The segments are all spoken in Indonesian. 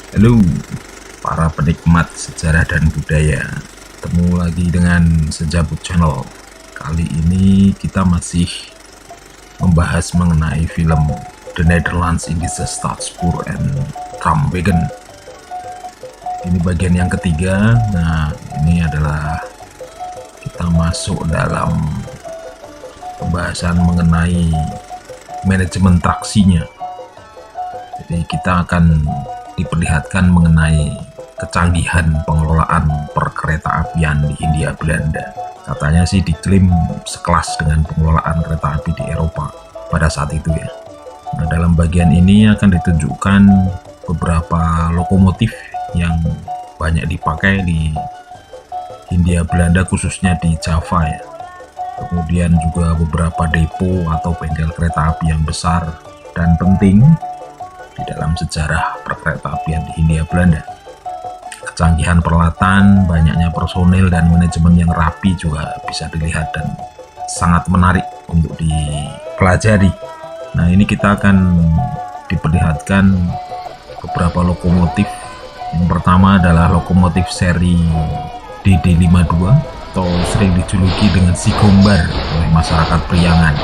Halo para penikmat sejarah dan budaya, ketemu lagi dengan Sejabut Channel. Kali ini kita masih membahas mengenai film The Netherlands in the Stadspoor and Tramwegen. Ini bagian yang ketiga. Nah, ini adalah kita masuk dalam pembahasan mengenai manajemen traksinya. Jadi kita akan diperlihatkan mengenai kecanggihan pengelolaan perkereta apian di Hindia Belanda. Katanya sih diklaim sekelas dengan pengelolaan kereta api di Eropa pada saat itu ya. Nah, dalam bagian ini akan ditunjukkan beberapa lokomotif yang banyak dipakai di Hindia Belanda, khususnya di Java ya. Kemudian juga beberapa depo atau bengkel kereta api yang besar dan penting di dalam sejarah perkereta-apian di Hindia Belanda. Kecanggihan peralatan, banyaknya personil dan manajemen yang rapi juga bisa dilihat dan sangat menarik untuk dipelajari. Nah, ini kita akan diperlihatkan beberapa lokomotif. Yang pertama adalah lokomotif seri DD52 atau sering dijuluki dengan si Gombar oleh masyarakat Priangan.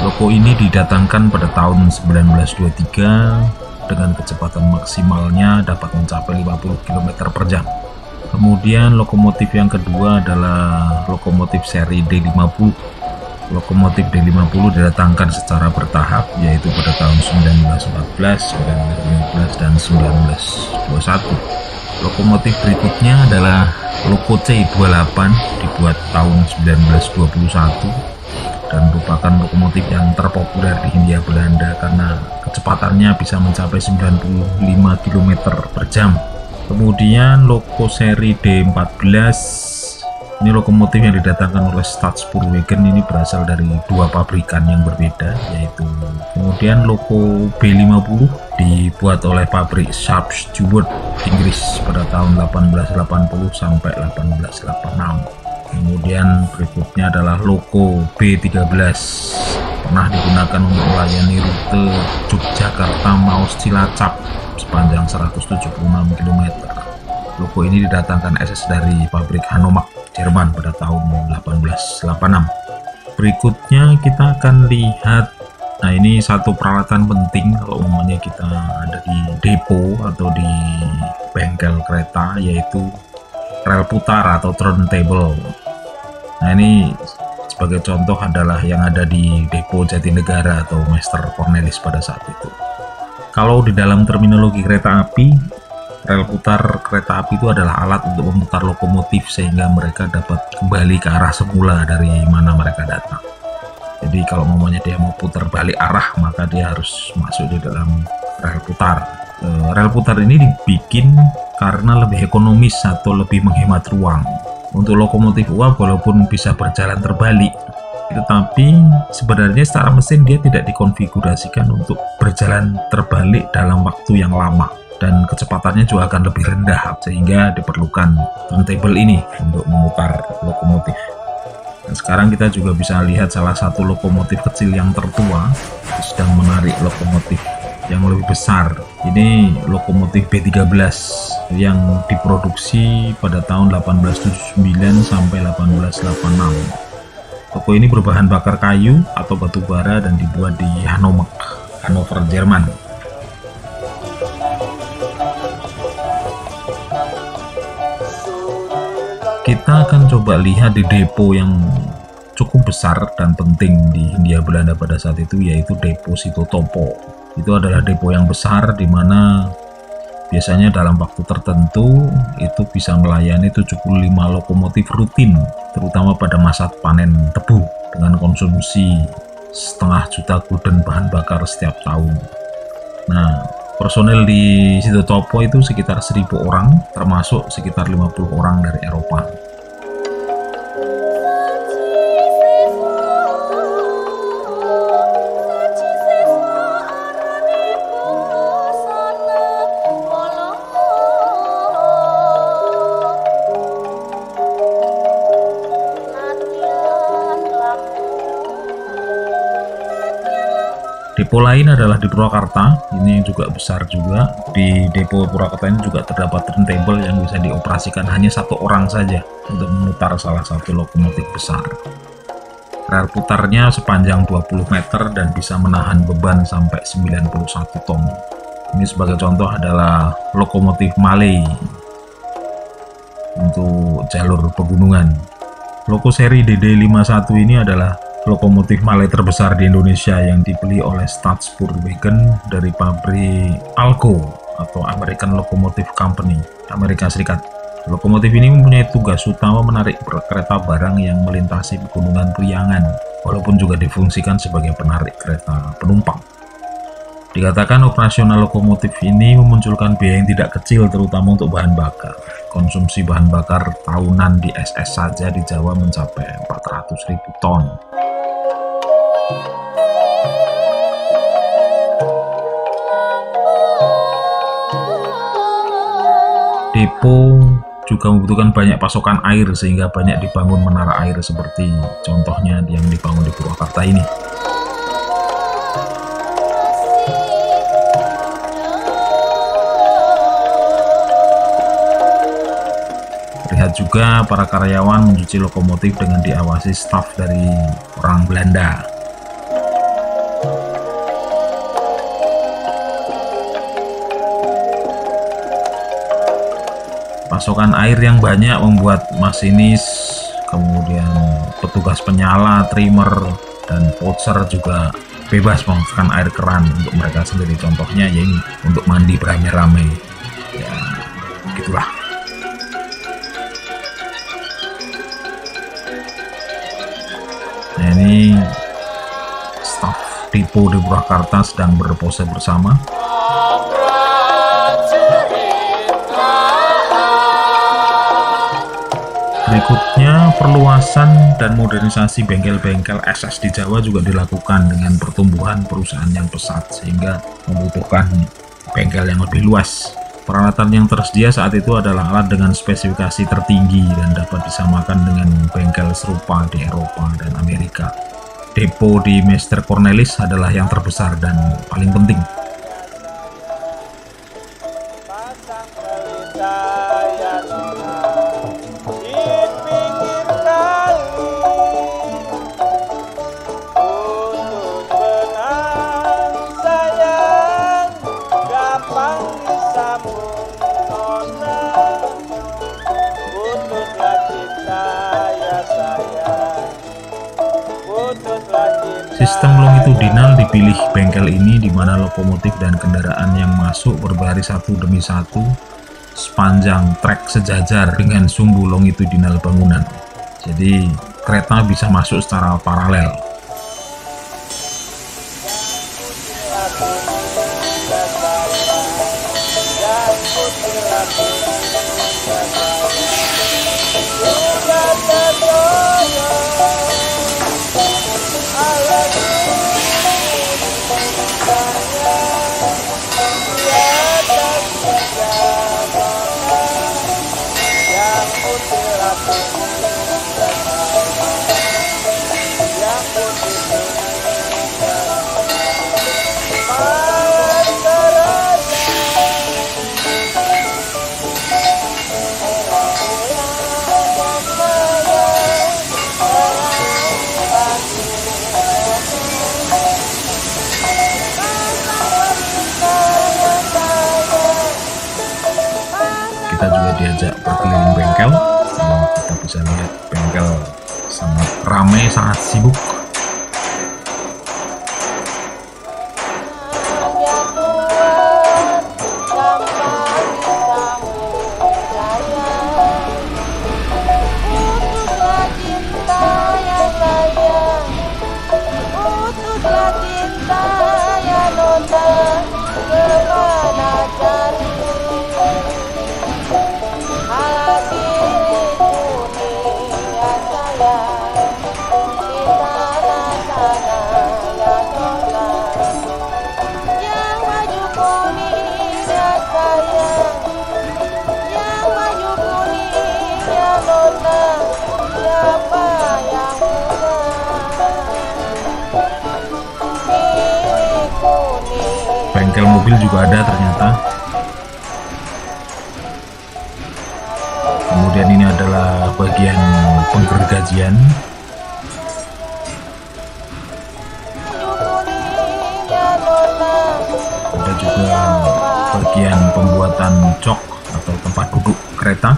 Loko ini didatangkan pada tahun 1923 dengan kecepatan maksimalnya dapat mencapai 50 km per jam. Kemudian lokomotif yang kedua adalah lokomotif seri D50. Lokomotif D50 didatangkan secara bertahap, yaitu pada tahun 1914, 1915, dan 1921. Lokomotif berikutnya adalah Loko C28, dibuat tahun 1921 dan merupakan lokomotif yang terpopuler di Hindia Belanda karena kecepatannya bisa mencapai 95 km per jam. Kemudian loko seri D14, ini lokomotif yang didatangkan oleh Stadspoorwegen, ini berasal dari dua pabrikan yang berbeda, yaitu kemudian loko B50 dibuat oleh pabrik Sharp Stewart Inggris pada tahun 1880 sampai 1886. Kemudian berikutnya adalah loko B13, pernah digunakan untuk melayani rute Yogyakarta Maus Cilacap sepanjang 176 km. Loko ini didatangkan SS dari pabrik Hanomag, Jerman pada tahun 1886. Berikutnya kita akan lihat, nah ini satu peralatan penting kalau umumnya kita ada di depo atau di bengkel kereta, yaitu rel putar atau turntable. Nah, ini sebagai contoh adalah yang ada di depo Jatinegara atau Master Cornelis pada saat itu. Kalau di dalam terminologi kereta api, rel putar kereta api itu adalah alat untuk memutar lokomotif sehingga mereka dapat kembali ke arah semula dari mana mereka datang. Jadi kalau mamanya dia mau putar balik arah, maka dia harus masuk di dalam rel putar. Rel putar ini dibikin karena lebih ekonomis atau lebih menghemat ruang. Untuk lokomotif uap walaupun bisa berjalan terbalik, tetapi sebenarnya secara mesin dia tidak dikonfigurasikan untuk berjalan terbalik dalam waktu yang lama dan kecepatannya juga akan lebih rendah, sehingga diperlukan turntable ini untuk memutar lokomotif. Dan sekarang kita juga bisa lihat salah satu lokomotif kecil yang tertua sedang menarik lokomotif yang lebih besar. Ini lokomotif B13 yang diproduksi pada tahun 1879 sampai 1886. Loko ini berbahan bakar kayu atau batu bara dan dibuat di Hanomag, Hannover, Jerman. Kita akan coba lihat di depo yang cukup besar dan penting di Hindia Belanda pada saat itu, yaitu depo Sitotopo. Itu adalah depo yang besar di mana biasanya dalam waktu tertentu itu bisa melayani 75 lokomotif rutin, terutama pada masa panen tebu dengan konsumsi 0,5 juta gulden bahan bakar setiap tahun. Nah, personel di Sitotopo itu sekitar 1.000 orang, termasuk sekitar 50 orang dari Eropa. Depo lain adalah di Purwakarta, ini juga besar juga. Di depo Purwakarta ini juga terdapat turntable yang bisa dioperasikan hanya satu orang saja untuk memutar salah satu lokomotif besar. Rel putarnya sepanjang 20 meter dan bisa menahan beban sampai 91 ton. Ini sebagai contoh adalah lokomotif Malay untuk jalur pegunungan. Loko seri DD51 ini adalah lokomotif Malay terbesar di Indonesia yang dibeli oleh Staatspoorwegen dari pabrik Alco atau American Locomotive Company, Amerika Serikat. Lokomotif ini mempunyai tugas utama menarik kereta barang yang melintasi pegunungan Priangan, walaupun juga difungsikan sebagai penarik kereta penumpang. Dikatakan operasional lokomotif ini memunculkan biaya yang tidak kecil terutama untuk bahan bakar. Konsumsi bahan bakar tahunan di SS saja di Jawa mencapai 400.000 ton. Depo juga membutuhkan banyak pasokan air sehingga banyak dibangun menara air seperti contohnya yang dibangun di Purwakarta ini. Terlihat juga para karyawan mencuci lokomotif dengan diawasi staf dari orang Belanda. Pasokan air yang banyak membuat masinis, kemudian petugas penyala, trimmer, dan poacher juga bebas memanfaatkan air keran untuk mereka sendiri. Contohnya ya ini, untuk mandi beramai-ramai. Ya, gitulah. Nah, ini staf depo di Purwakarta sedang berpose bersama. Berikutnya, perluasan dan modernisasi bengkel-bengkel SS di Jawa juga dilakukan dengan pertumbuhan perusahaan yang pesat sehingga membutuhkan bengkel yang lebih luas. Peralatan yang tersedia saat itu adalah alat dengan spesifikasi tertinggi dan dapat disamakan dengan bengkel serupa di Eropa dan Amerika. Depo di Meister Cornelis adalah yang terbesar dan paling penting. Sistem longitudinal dipilih bengkel ini di mana lokomotif dan kendaraan yang masuk berbaris satu demi satu sepanjang trek sejajar dengan sumbu longitudinal bangunan. Jadi kereta bisa masuk secara paralel. Kita juga diajak berkeliling bengkel. Kita bisa lihat bengkel sangat ramai, sangat sibuk. bengkel mobil juga ada ternyata. Kemudian ini adalah bagian penggergajian. Ada juga bagian pembuatan jok atau tempat duduk kereta.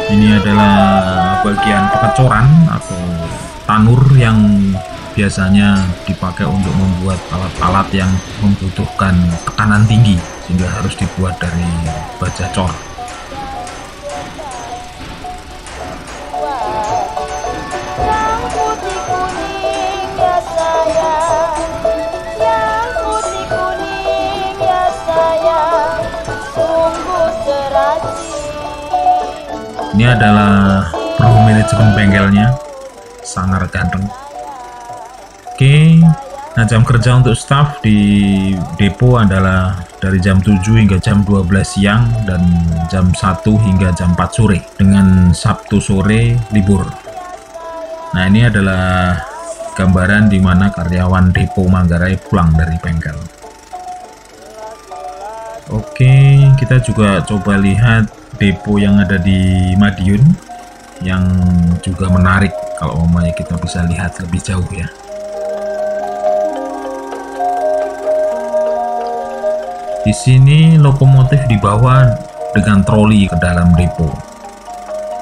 Ini adalah bagian pengecoran atau tanur yang biasanya dipakai untuk membuat alat-alat yang membutuhkan tekanan tinggi, sehingga harus dibuat dari baja cor. Ini adalah bro manajemen bengkelnya, sangat ganteng. Oke, nah jam kerja untuk staff di depo adalah dari jam 7 hingga jam 12 siang dan jam 1 hingga jam 4 sore dengan Sabtu sore libur. Nah, ini adalah gambaran di mana karyawan depo Manggarai pulang dari bengkel. Oke, kita juga coba lihat depo yang ada di Madiun yang juga menarik kalau umpamanya kita bisa lihat lebih jauh ya. Di sini lokomotif dibawa dengan troli ke dalam depo.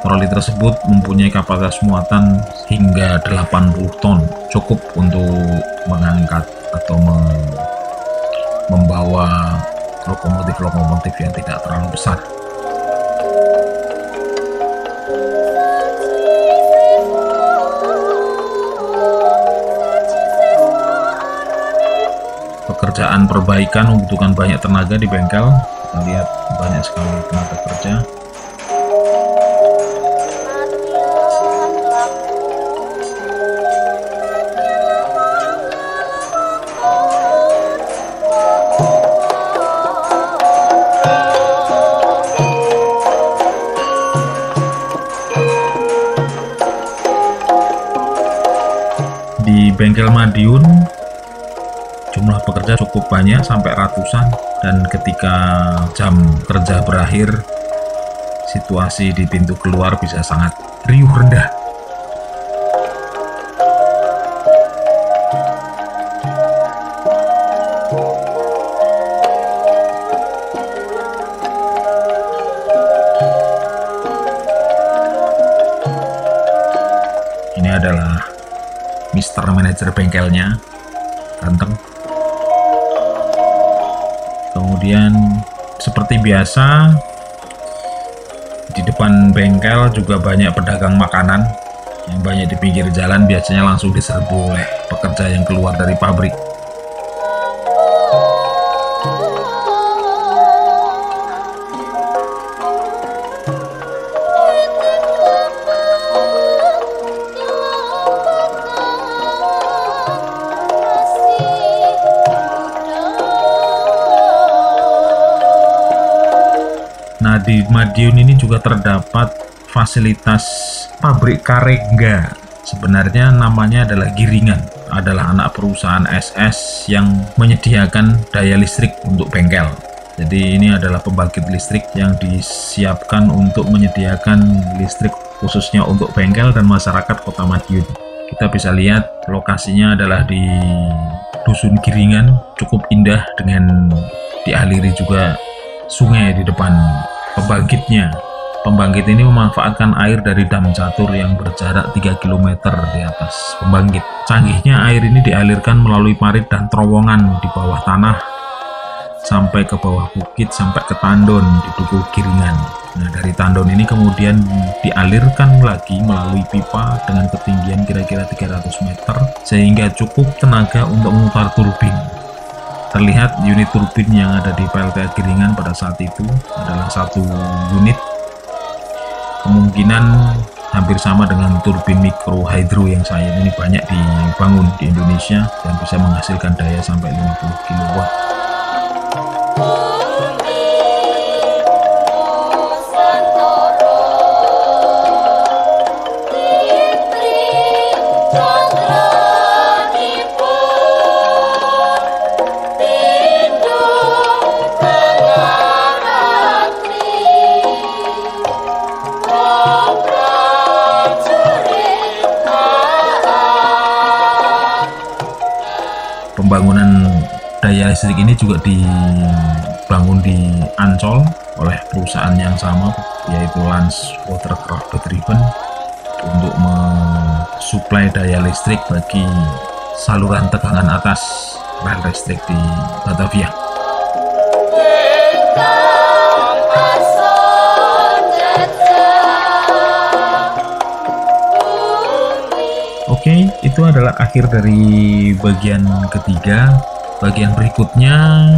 Troli tersebut mempunyai kapasitas muatan hingga 80 ton, cukup untuk mengangkat atau membawa lokomotif-lokomotif yang tidak terlalu besar. Pekerjaan perbaikan membutuhkan banyak tenaga di bengkel. Kita lihat banyak sekali tenaga kerja. Di bengkel Madiun jumlah pekerja cukup banyak, sampai ratusan, dan ketika jam kerja berakhir, situasi di pintu keluar bisa sangat riuh rendah. Ini adalah Mister Manajer bengkelnya, ganteng. Kemudian seperti biasa di depan bengkel juga banyak pedagang makanan yang banyak di pinggir jalan, biasanya langsung diserbu oleh pekerja yang keluar dari pabrik. Nah, di Madiun ini juga terdapat fasilitas pabrik Karengga. Sebenarnya namanya adalah Giringan, adalah anak perusahaan SS yang menyediakan daya listrik untuk bengkel. Jadi ini adalah pembangkit listrik yang disiapkan untuk menyediakan listrik khususnya untuk bengkel dan masyarakat Kota Madiun. Kita bisa lihat lokasinya adalah di Dusun Giringan, cukup indah dengan dialiri juga sungai di depan pembangkitnya. Pembangkit ini memanfaatkan air dari dam catur yang berjarak 3 km di atas pembangkit. Canggihnya air ini dialirkan melalui parit dan terowongan di bawah tanah sampai ke bawah bukit, sampai ke tandon di Duku Giringan. Nah, dari tandon ini kemudian dialirkan lagi melalui pipa dengan ketinggian kira-kira 300 meter sehingga cukup tenaga untuk memutar turbin. Terlihat unit turbin yang ada di PLTA Giringan pada saat itu adalah satu unit, kemungkinan hampir sama dengan turbin mikro hydro yang saat ini banyak dibangun di Indonesia dan bisa menghasilkan daya sampai 50 kW. Pembangunan daya listrik ini juga dibangun di Ancol oleh perusahaan yang sama, yaitu Lance Watercraft Driven, untuk mensuplai daya listrik bagi saluran tegangan atas rel listrik di Batavia. Oke, itu adalah akhir dari bagian ketiga. Bagian berikutnya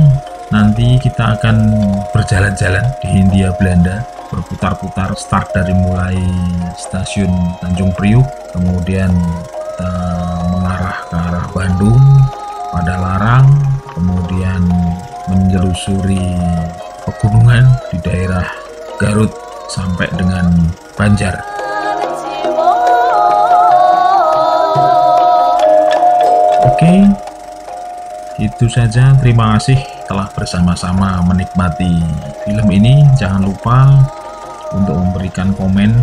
nanti kita akan berjalan-jalan di Hindia Belanda, berputar-putar, start dari mulai stasiun Tanjung Priuk, kemudian kita mengarah ke arah Bandung, Padalarang, kemudian menyelusuri pegunungan di daerah Garut sampai dengan Banjar. Oke, itu saja. Terima kasih telah bersama-sama menikmati film ini. Jangan lupa untuk memberikan komen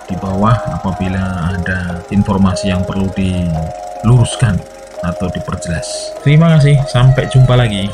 di bawah apabila ada informasi yang perlu diluruskan atau diperjelas. Terima kasih, sampai jumpa lagi.